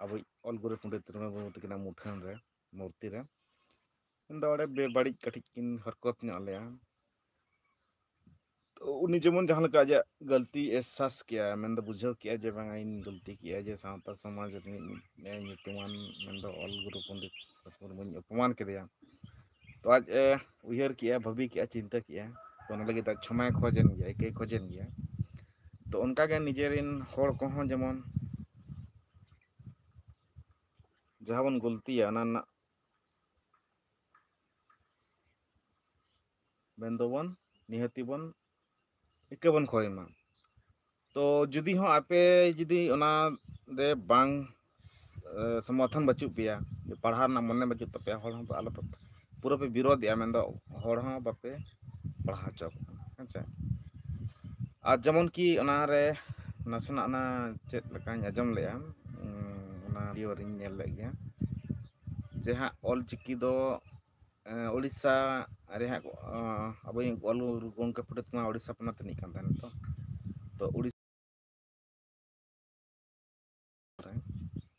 ᱟᱵᱚᱭᱤᱡ ᱚᱞ ᱜᱩᱨᱩ ᱯᱚᱱᱰᱤᱛ ᱨᱚᱜᱷᱩᱱᱟᱛᱷ ᱢᱩᱨᱢᱩ ᱛᱟᱹᱠᱤᱱᱟᱜ ᱢᱩᱴᱷᱟᱹᱱ ᱨᱮ ᱢᱩᱨᱛᱤ ᱨᱮ ᱩᱱᱫᱚ ᱚᱸᱰᱮ ᱵᱮᱵᱟᱹᱲᱤᱡ ᱠᱟᱹᱴᱤᱡ ᱠᱤᱱ ᱦᱚᱨᱠᱚᱛ ᱧᱚᱜ ᱞᱮᱭᱟ। ᱛᱚ ᱩᱱᱤ ᱡᱮᱢᱚᱱ ᱡᱟᱦᱟᱸ ᱞᱮᱠᱟ ᱟᱡᱟᱜ ᱜᱟᱹᱞᱛᱤ ᱮᱦᱥᱟᱥ ᱠᱮᱜᱼᱟ, ᱢᱮᱱᱫᱚ ᱵᱩᱡᱷᱟᱹᱣ ᱠᱮᱜᱼᱟ ᱡᱮ ᱵᱟᱝᱟ ᱤᱧ ᱜᱟᱹᱞᱛᱤ ᱠᱮᱜᱼᱟ, ᱡᱮ ᱥᱟᱶᱛᱟ ᱥᱚᱢᱟᱡᱽ ᱨᱤᱱᱤᱡ ᱧᱩᱛᱩᱢᱟᱱ ᱢᱮᱱᱫᱚ ᱚᱞ ᱜᱩᱨᱩ ᱯᱚᱱᱰᱤᱛ ᱢᱩᱨᱢᱩᱧ ᱚᱯᱚᱢᱟᱱ ᱠᱮᱫᱮᱭᱟ। ᱛᱚ ᱟᱡ ᱩᱭᱦᱟᱹᱨ ᱠᱮᱜᱼᱟ, ᱵᱷᱟᱹᱵᱤ ᱠᱮᱜᱼᱟ, ᱪᱤᱱᱛᱟᱹ ᱠᱮᱜᱼᱟ। ᱛᱚ ᱚᱱᱟ ᱞᱟᱹᱜᱤᱫ ᱪᱷᱚᱢᱟᱭ ᱠᱷᱚᱡᱮᱱ ᱜᱮᱭᱟ, ᱤᱠᱟᱹᱭ ᱠᱷᱚᱡᱮᱱ ᱜᱮᱭᱟ। ᱛᱚ ᱚᱱᱠᱟᱜᱮ ᱱᱤᱡᱮᱨᱮᱱ ᱦᱚᱲ ᱠᱚᱦᱚᱸ ᱡᱮᱢᱚᱱ ᱡᱟᱦᱟᱸ ᱵᱚᱱ ᱜᱟᱹᱞᱛᱤᱭᱟ ᱚᱱᱟ ᱨᱮᱱᱟᱜ ᱢᱮᱱᱫᱚᱵᱚᱱ ᱱᱤᱦᱟᱹᱛᱤ ᱵᱚᱱ ᱤᱠᱟᱹ ᱵᱚᱱ ᱠᱷᱚᱭ ᱢᱟ। ᱛᱚ ᱡᱩᱫᱤ ᱦᱚᱸ ᱟᱯᱮ ᱡᱩᱫᱤ ᱚᱱᱟ ᱨᱮ ᱵᱟᱝ ᱥᱚᱢᱚᱨᱛᱷᱚᱱ ᱵᱟᱹᱪᱩᱜ ᱯᱮᱭᱟ, ᱯᱟᱲᱦᱟᱣ ᱨᱮᱱᱟᱜ ᱢᱚᱱᱮ ᱵᱟᱹᱪᱩᱜ ᱛᱟᱯᱮᱭᱟ, ᱦᱚᱲ ᱦᱚᱸ ᱟᱞᱚᱯᱮ ᱯᱩᱨᱟᱹ ᱯᱮ ᱵᱤᱨᱳᱫᱮᱜᱼᱟ, ᱢᱮᱱᱫᱚ ᱦᱚᱲ ᱦᱚᱸ ᱵᱟᱯᱮ ᱯᱟᱲᱦᱟᱣ ᱦᱚᱪᱚ ᱠᱚ ᱠᱟᱱᱟ ᱦᱮᱸᱥᱮ। ᱟᱨ ᱡᱮᱢᱚᱱ ᱠᱤ ᱚᱱᱟᱨᱮ ᱱᱟᱥᱮᱱᱟᱜ ᱚᱱᱟ ᱪᱮᱫ ᱞᱮᱠᱟᱧ ᱟᱸᱡᱚᱢ ᱞᱮᱜᱼᱟ, ᱚᱱᱟ ᱵᱷᱤᱰᱤᱭᱳ ᱨᱤᱧ ᱧᱮᱞ ᱞᱮᱫ ᱜᱮᱭᱟ ᱡᱮ ᱦᱟᱸᱜ ᱚᱞᱪᱤᱠᱤ ᱫᱚ ᱩᱲᱤᱥᱥᱟ ᱨᱮᱦᱟᱸᱜ ᱟᱵᱚᱭᱤᱡ ᱚᱞ ᱜᱩᱨᱩ ᱜᱚᱢᱠᱮ ᱯᱚᱱᱰᱤᱛ ᱢᱟ ᱩᱲᱤᱥᱥᱟ ᱯᱚᱱᱚᱛ ᱨᱤᱱᱤᱡ ᱠᱟᱱ ᱛᱟᱦᱮᱱᱟ ᱛᱚ ᱩᱲᱤᱥᱥᱟ ᱨᱮ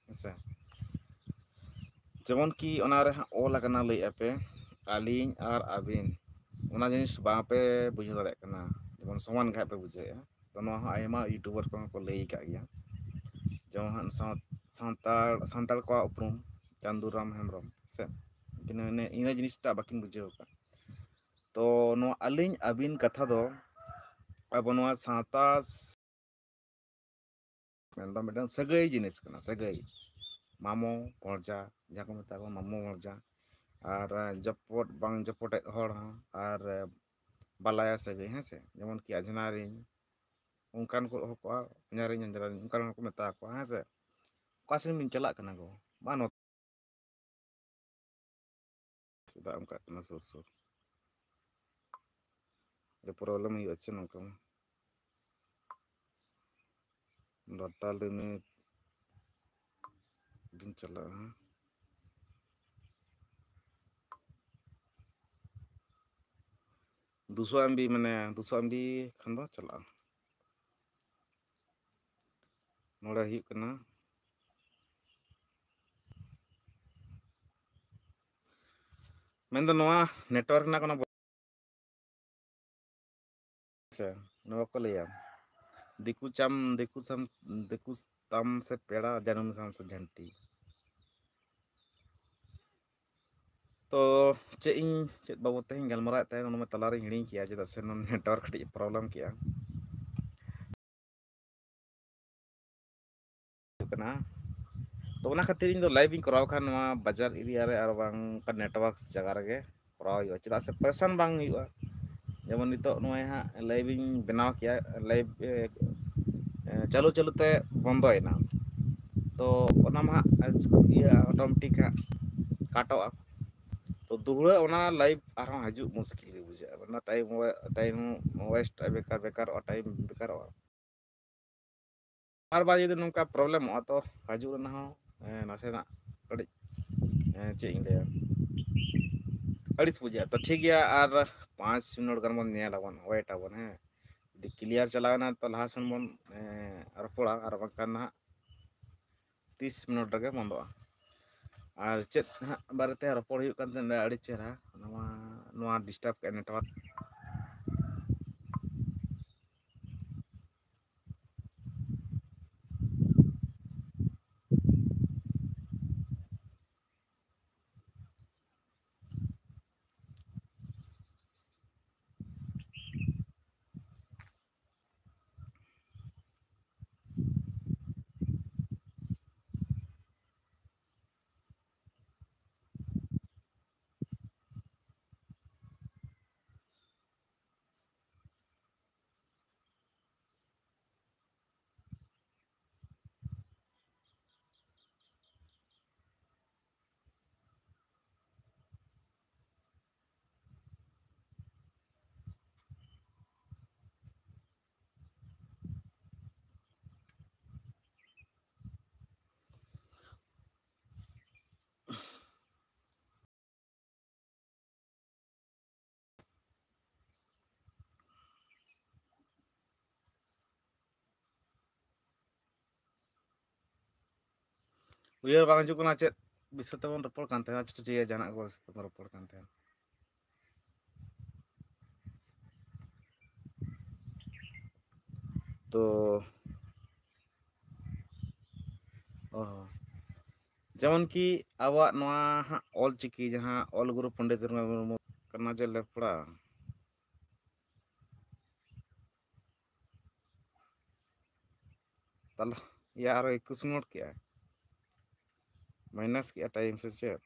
ᱦᱮᱸᱥᱮ ᱡᱮᱢᱚᱱ ᱠᱤ ᱚᱱᱟᱨᱮ ᱦᱟᱸᱜ ᱚᱞ ᱟᱠᱟᱱᱟ, ᱞᱟᱹᱭ ᱟᱯᱮ ᱟᱹᱞᱤᱧ ᱟᱨ ᱟᱹᱵᱤᱱ ᱚᱱᱟ ᱡᱤᱱᱤᱥ ᱵᱟᱝᱯᱮ ᱵᱩᱡᱷᱟᱹᱣ ᱫᱟᱲᱮᱭᱟᱜ ᱠᱟᱱᱟ, ᱡᱮᱢᱚᱱ ᱥᱚᱢᱟᱱ ᱜᱮ ᱦᱟᱸᱜ ᱯᱮ ᱵᱩᱡᱷᱟᱹᱣᱮᱫᱼᱟ। ᱛᱚ ᱱᱚᱣᱟ ᱦᱚᱸ ᱟᱭᱢᱟ ᱤᱭᱩᱴᱩᱵᱟᱨ ᱠᱚᱦᱚᱸ ᱠᱚ ᱞᱟᱹᱭ ᱟᱠᱟᱫ ᱜᱮᱭᱟ। ᱡᱮᱢᱚᱱ ᱦᱟᱸᱜ ᱥᱟᱱᱛᱟᱲ ᱠᱚᱣᱟᱜ ᱩᱯᱨᱩᱢ ᱪᱟᱸᱫᱩᱨᱟᱢ ᱦᱮᱢᱵᱨᱚᱢ ᱥᱮ ᱤᱱᱟᱹ ᱡᱤᱱᱤᱥᱴᱟᱜ ᱵᱟᱹᱠᱤᱱ ᱵᱩᱡᱷᱟᱹᱣ ᱟᱠᱟᱫ। ᱛᱚ ᱱᱚᱣᱟ ᱟᱹᱞᱤᱧ ᱟᱹᱵᱤᱱ ᱠᱟᱛᱷᱟ ᱫᱚ ᱟᱵᱚ ᱱᱚᱣᱟ ᱥᱟᱶᱛᱟ ᱢᱮᱱᱫᱚ ᱢᱤᱫᱴᱟᱝ ᱥᱟᱹᱜᱟᱹᱭ ᱡᱤᱱᱤᱥ ᱠᱟᱱᱟ, ᱥᱟᱹᱜᱟᱹᱭ ᱢᱟᱢᱚ ᱵᱷᱚᱨᱡᱟ ᱡᱟᱦᱟᱸ ᱠᱚ ᱢᱮᱛᱟ ᱠᱚᱣᱟ ᱢᱟᱢᱚ ᱵᱷᱚᱨᱡᱟ ᱟᱨ ᱡᱚᱯᱚᱴ ᱵᱟᱝ ᱡᱚᱯᱚᱴᱮᱫ ᱦᱚᱲ ᱦᱚᱸ ᱟᱨ ᱵᱟᱞᱟᱭᱟ ᱥᱟᱹᱜᱟᱹᱭ ᱦᱮᱸᱥᱮ, ᱡᱮᱢᱚᱱ ᱠᱤ ᱟᱡᱷᱱᱟᱨᱤᱧ ᱚᱱᱠᱟᱱ ᱠᱚ ᱦᱚᱸ ᱠᱚᱜᱼᱟ, ᱦᱚᱧᱦᱟᱨᱤᱧ ᱦᱚᱧᱦᱟᱨᱤᱧ ᱚᱱᱠᱟᱱ ᱦᱚᱲ ᱠᱚ ᱢᱮᱛᱟ ᱠᱚᱣᱟ ᱦᱮᱸ ᱥᱮ। ᱚᱠᱟ ᱥᱮᱱ ᱵᱤᱱ ᱪᱟᱞᱟᱜ ᱠᱟᱱᱟ ᱜᱚ, ᱵᱟᱝ ᱪᱮᱫᱟᱜ ᱚᱱᱠᱟᱜ ᱠᱟᱱᱟ ᱥᱩᱨ ᱥᱩᱨ ᱯᱨᱚᱵᱞᱮᱢ ᱦᱩᱭᱩᱜᱼᱟ ᱪᱮ ᱱᱚᱝᱠᱟ ᱢᱟ ᱰᱟᱴᱟ ᱞᱤᱢᱤᱴ ᱫᱤᱱ ᱪᱟᱞᱟᱜᱼᱟ। 200 MB ᱢᱟᱱᱮ 200 MB ᱠᱷᱟᱱ ᱫᱚ ᱪᱟᱞᱟᱜᱼᱟ। ᱱᱚᱰᱮ ᱦᱩᱭᱩᱜ ᱠᱟᱱᱟ ᱢᱮᱱᱫᱚ ᱱᱚᱣᱟ ᱱᱮᱴᱣᱟᱨᱠ ᱨᱮᱱᱟᱜ ᱠᱳᱱᱳ ᱟᱪᱪᱷᱟ ᱱᱚᱣᱟ ᱠᱚ ᱞᱟᱹᱭᱟ ᱫᱤᱠᱩ ᱛᱟᱢ ᱥᱮ ᱯᱮᱲᱟ ᱡᱟᱹᱱᱩᱢ ᱥᱟᱢ ᱥᱮ ᱡᱷᱟᱹᱱᱴᱤ। ᱛᱚ ᱪᱮᱫ ᱵᱟᱵᱚᱫ ᱛᱮᱧ ᱜᱟᱞᱢᱟᱨᱟᱣᱮᱫ ᱛᱟᱦᱮᱸᱱ ᱚᱱᱟ ᱛᱟᱞᱟᱨᱤᱧ ᱦᱤᱲᱤᱧ ᱠᱮᱜᱼᱟ, ᱪᱮᱫᱟᱜ ᱥᱮ ᱱᱮᱴᱣᱟᱨᱠ ᱠᱟᱹᱴᱤᱡ ᱯᱨᱚᱵᱞᱮᱢ ᱠᱮᱜᱼᱟ। ᱠᱟᱱᱟ ᱛᱚ ᱚᱱᱟ ᱠᱷᱟᱹᱛᱤᱨ ᱤᱧ ᱫᱚ ᱞᱟᱭᱤᱵᱷ ᱤᱧ ᱠᱚᱨᱟᱣ ᱠᱷᱟᱱ ᱱᱚᱣᱟ ᱵᱟᱡᱟᱨ ᱮᱨᱤᱭᱟ ᱨᱮ ᱟᱨ ᱵᱟᱝ ᱚᱱᱠᱟ ᱱᱮᱴᱣᱟᱨᱠ ᱡᱟᱭᱜᱟ ᱨᱮᱜᱮ ᱠᱚᱨᱟᱣ ᱦᱩᱭᱩᱜᱼᱟ, ᱪᱮᱫᱟᱜ ᱥᱮ ᱯᱚᱭᱥᱟᱱ ᱵᱟᱝ ᱦᱩᱭᱩᱜᱼᱟ। ᱡᱮᱢᱚᱱ ᱱᱤᱛᱚᱜ ᱱᱚᱜᱼᱚᱭ ᱦᱟᱸᱜ ᱞᱟᱭᱤᱵᱷ ᱤᱧ ᱵᱮᱱᱟᱣ ᱠᱮᱜᱼᱟ, ᱞᱟᱭᱤᱵᱷ ᱪᱟᱹᱞᱩ ᱪᱟᱹᱞᱩᱛᱮ ᱵᱚᱱᱫᱚᱭᱮᱱᱟ। ᱛᱚ ᱚᱱᱟ ᱢᱟ ᱦᱟᱸᱜ ᱤᱭᱟᱹ ᱚᱴᱳᱢᱮᱴᱤᱠ ᱦᱟᱸᱜ ᱠᱟᱴᱚᱜᱼᱟ। ᱛᱚ ᱫᱩᱦᱲᱟᱹ ᱚᱱᱟ ᱞᱟᱭᱤᱵᱷ ᱟᱨᱦᱚᱸ ᱦᱤᱡᱩᱜ ᱢᱩᱥᱠᱤᱞ ᱜᱮ ᱵᱩᱡᱷᱟᱹᱜᱼᱟ, ᱚᱱᱟ ᱴᱟᱭᱤᱢ ᱳᱭᱮᱥᱴ ᱵᱮᱠᱟᱨᱚᱜᱼᱟ, ᱴᱟᱭᱤᱢ ᱵᱮᱠᱟᱨᱚᱜᱼᱟ᱾ ᱵᱟᱨ ᱵᱟᱨ ᱡᱩᱫᱤ ᱱᱚᱝᱠᱟ ᱯᱨᱚᱵᱞᱮᱢᱚᱜᱼᱟ ᱛᱚ ᱦᱤᱡᱩᱜ ᱨᱮᱱᱟᱜ ᱦᱚᱸ ᱱᱟᱥᱮᱱᱟᱜ ᱠᱟᱹᱴᱤᱡ ᱪᱮᱫ ᱤᱧ ᱞᱟᱹᱭᱟ, ᱟᱹᱲᱤᱥ ᱵᱩᱡᱷᱟᱹᱜᱼᱟ᱾ ᱛᱚ ᱴᱷᱤᱠ ᱜᱮᱭᱟ, ᱟᱨ 5 ᱢᱤᱱᱤᱴ ᱜᱟᱱ ᱵᱚᱱ ᱧᱮᱞᱟᱵᱚᱱ, ᱳᱭᱮᱴ ᱟᱵᱚᱱ ᱦᱮᱸ, ᱡᱩᱫᱤ ᱠᱞᱤᱭᱟᱨ ᱪᱟᱞᱟᱣᱮᱱᱟ ᱛᱚ ᱞᱟᱦᱟ ᱥᱮᱱ ᱵᱚᱱ ᱨᱚᱯᱚᱲᱟ, ᱟᱨ ᱵᱟᱝᱠᱷᱟᱱ ᱱᱟᱦᱟᱜ 30 ᱢᱤᱱᱤᱴ ᱨᱮᱜᱮ ᱵᱚᱱᱫᱚᱜᱼᱟ᱾ ᱟᱨ ᱪᱮᱫ ᱦᱟᱸᱜ ᱵᱟᱨᱮᱛᱮ ᱨᱚᱯᱚᱲ ᱦᱩᱭᱩᱜ ᱠᱟᱱ ᱛᱟᱦᱮᱸᱱᱟ ᱟᱹᱰᱤ ᱪᱮᱦᱨᱟ, ᱱᱚᱣᱟ ᱰᱤᱥᱴᱟᱵ ᱠᱮᱫᱼᱟ ᱱᱮᱴᱣᱟᱨᱠ᱾ ᱩᱭᱦᱟᱹᱨ ᱵᱟᱝ ᱦᱤᱡᱩᱜ ᱠᱟᱱᱟ ᱪᱮᱫ ᱵᱤᱥᱚᱭ ᱛᱮᱵᱚᱱ ᱨᱚᱯᱚᱲ ᱠᱟᱱ ᱛᱟᱦᱮᱸᱱᱟ, ᱪᱮᱫ ᱡᱟᱦᱟᱱᱟᱜ ᱵᱤᱥᱚᱭ ᱛᱮᱵᱚᱱ ᱨᱚᱯᱚᱲ ᱠᱟᱱ ᱛᱟᱦᱮᱸᱱᱟ᱾ ᱛᱚ ᱡᱮᱢᱚᱱ ᱠᱤ ᱟᱵᱚᱣᱟᱜ ᱱᱚᱣᱟ ᱦᱟᱸᱜ ᱚᱞᱪᱤᱠᱤ ᱡᱟᱦᱟᱸ ᱚᱞ ᱜᱩᱨᱩ ᱯᱚᱱᱰᱤᱛ ᱨᱚᱜᱷᱩᱱᱟᱛᱷ ᱢᱩᱨᱢᱩ ᱠᱟᱱᱟ ᱡᱮ ᱞᱮᱯᱲᱟ, ᱛᱟᱦᱚᱞᱮ ᱟᱨᱚ 21 ᱢᱤᱱᱤᱴ ᱠᱮᱜᱼᱟᱭ, ᱢᱟᱭᱱᱟᱥ ᱠᱮᱜᱼᱟ ᱴᱟᱭᱤᱢ ᱥᱮ ᱪᱮᱫ?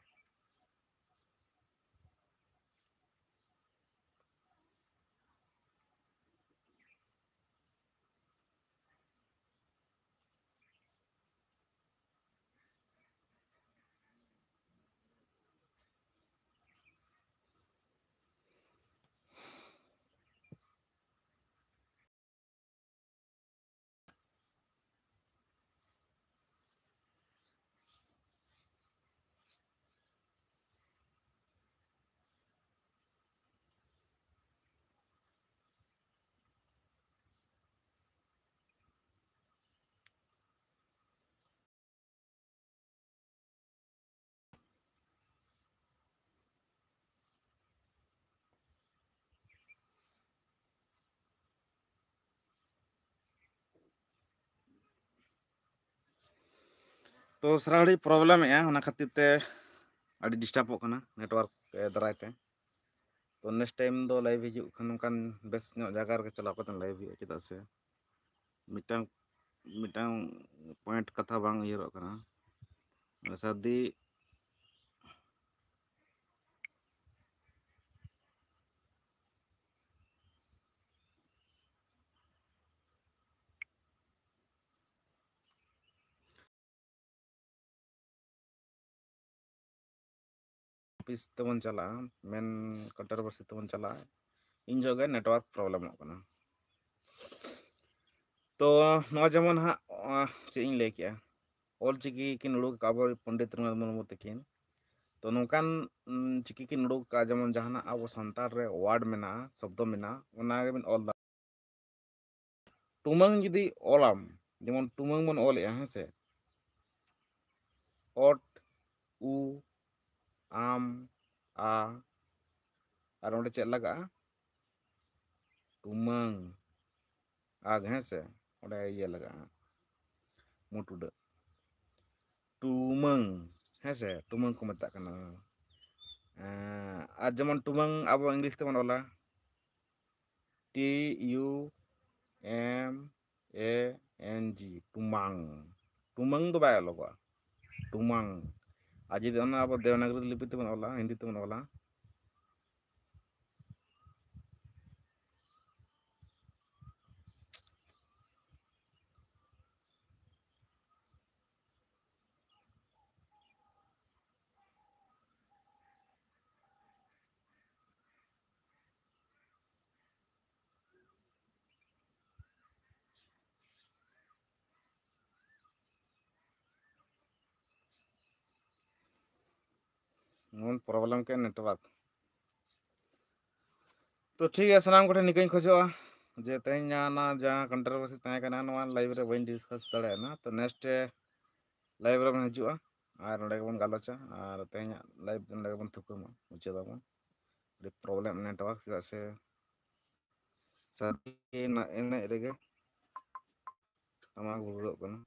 ᱛᱚ ᱥᱟᱨᱟ ᱜᱷᱟᱹᱲᱤᱡ ᱯᱨᱚᱵᱞᱮᱢᱮᱜᱼᱟ, ᱚᱱᱟ ᱠᱷᱟᱹᱛᱤᱨ ᱛᱮ ᱟᱹᱰᱤ ᱰᱤᱥᱴᱟᱵᱚᱜ ᱠᱟᱱᱟ ᱱᱮᱴᱣᱟᱨᱠ ᱫᱟᱨᱟᱭ ᱛᱮ᱾ ᱛᱚ ᱱᱮᱠᱥᱴ ᱴᱟᱭᱤᱢ ᱫᱚ ᱞᱟᱭᱤᱵᱷ ᱦᱤᱡᱩᱜ ᱠᱷᱟᱱ ᱱᱚᱝᱠᱟᱱ ᱵᱮᱥ ᱧᱚᱜ ᱡᱟᱭᱜᱟ ᱨᱮᱜᱮ ᱪᱟᱞᱟᱣ ᱠᱟᱛᱮ ᱞᱟᱭᱤᱵᱷ ᱦᱩᱭᱩᱜᱼᱟ, ᱪᱮᱫᱟᱜ ᱥᱮ ᱢᱤᱫᱴᱟᱝ ᱯᱚᱭᱮᱱᱴ ᱠᱟᱛᱷᱟ ᱵᱟᱝ ᱩᱭᱦᱟᱹᱨᱚᱜ ᱠᱟᱱᱟ, ᱥᱟᱨᱫᱤ ᱚᱯᱷᱤᱥ ᱛᱮᱵᱚᱱ ᱪᱟᱞᱟᱜᱼᱟ, ᱢᱮᱱ ᱠᱚᱱᱴᱨᱳᱵᱟᱨᱥᱤ ᱛᱮᱵᱚᱱ ᱪᱟᱞᱟᱜᱼᱟ, ᱤᱧ ᱡᱚᱦᱚᱜ ᱜᱮ ᱱᱮᱴᱣᱟᱨᱠ ᱯᱨᱚᱵᱞᱮᱢᱚᱜ ᱠᱟᱱᱟ᱾ ᱛᱚ ᱱᱚᱣᱟ ᱡᱮᱢᱚᱱ ᱦᱟᱸᱜ ᱪᱮᱫ ᱤᱧ ᱞᱟᱹᱭ ᱠᱮᱜᱼᱟ, ᱚᱞᱪᱤᱠᱤ ᱠᱤᱱ ᱩᱰᱩᱠ ᱟᱠᱟᱫᱼᱟ ᱟᱵᱚ ᱯᱚᱱᱰᱤᱛ ᱨᱚᱜᱷᱩᱱᱟᱛᱷ ᱢᱩᱨᱢᱩ ᱛᱟᱹᱠᱤᱱ, ᱛᱚ ᱱᱚᱝᱠᱟᱱ ᱪᱤᱠᱤ ᱠᱤᱱ ᱩᱰᱩᱠ ᱟᱠᱟᱫᱼᱟ ᱡᱮᱢᱚᱱ ᱡᱟᱦᱟᱱᱟᱜ ᱟᱵᱚ ᱥᱟᱱᱛᱟᱲ ᱨᱮ ᱳᱣᱟᱨᱰ ᱢᱮᱱᱟᱜᱼᱟ, ᱥᱚᱵᱫᱚ ᱢᱮᱱᱟᱜᱼᱟ, ᱚᱱᱟ ᱜᱮᱵᱤᱱ ᱚᱞ ᱫᱟ ᱴᱩᱢᱟᱹᱝ ᱡᱩᱫᱤ ᱚᱞᱟᱢ, ᱡᱮᱢᱚᱱ ᱴᱩᱢᱟᱹᱝ ᱵᱚᱱ ᱚᱞᱮᱜᱼᱟ ᱦᱮᱸᱥᱮ, ᱚᱴ, ᱩ, ᱟᱢ, ᱟ, ᱟᱨ ᱚᱸᱰᱮ ᱪᱮᱫ ᱞᱟᱜᱟᱜᱼᱟ, ᱴᱩᱢᱟᱹᱝ, ᱟᱜ ᱦᱮᱸᱥᱮ, ᱚᱸᱰᱮ ᱤᱭᱟᱹ ᱞᱟᱜᱟᱜᱼᱟ, ᱢᱩ ᱴᱩᱰᱟᱹᱜ, ᱴᱩᱢᱟᱹᱝ ᱦᱮᱸᱥᱮ, ᱴᱩᱢᱟᱹᱝ ᱠᱚ ᱢᱮᱛᱟᱜ ᱠᱟᱱᱟ᱾ ᱟᱨ ᱡᱮᱢᱚᱱ ᱴᱩᱢᱟᱹᱝ ᱟᱵᱚ ᱤᱝᱞᱤᱥ ᱛᱮᱵᱚᱱ ᱚᱞᱟ, TUMANG, ᱴᱩᱢᱟᱝ, ᱴᱩᱢᱟᱹᱝ ᱫᱚ ᱵᱟᱭ ᱚᱞᱚᱜᱚᱜᱼᱟ, ᱴᱩᱢᱟᱝ, ᱟᱨ ᱡᱩᱫᱤ ᱚᱱᱟ ᱟᱵᱚ ᱫᱮᱵᱽᱱᱟᱜᱚᱨᱤ ᱞᱤᱯᱤ ᱛᱮᱵᱚᱱ ᱚᱞᱟ, ᱦᱤᱱᱫᱤ ᱛᱮᱵᱚᱱ ᱚᱞᱟ, प्रॉब्लम के नेटवर्क तो ठीक है सामान को निकल खोजा जे तेज जहाँ कंट्रोवर्सी तहना लाइव रे बी डिसकस दाड़ा तो नेक्स्ट लाइव रे हजुआ और नोड़े बन गालोचा और तेज लाइव नोड़े बन थुकमा मुचाद प्रॉब्लम नेटवर्क चेदा से इन रेगे आमाग बुड़ो कना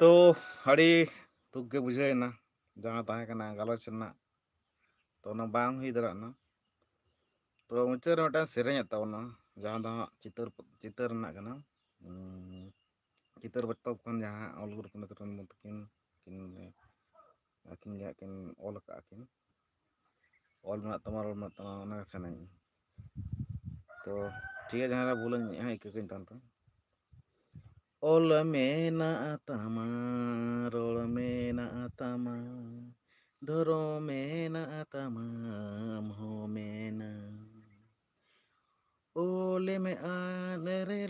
तो अड़ी तुक के बुझेना जहाँ तहकना गालोच तो बांग हुई दाड़ा तो मुचाद मिट्टन सेरें तबना जहाँ दो चितर चितर चितर बतब खन जहाँ अलगुर पंडित तकिन किन आकिन किन ऑल काकिन ऑल में तमा सेनाई तो ठीक है जहाँ भूल इकाकिन तन ऑल में ना तमा रोल में ना तमा धरो में ना तमा हो में ना ओले में आन रे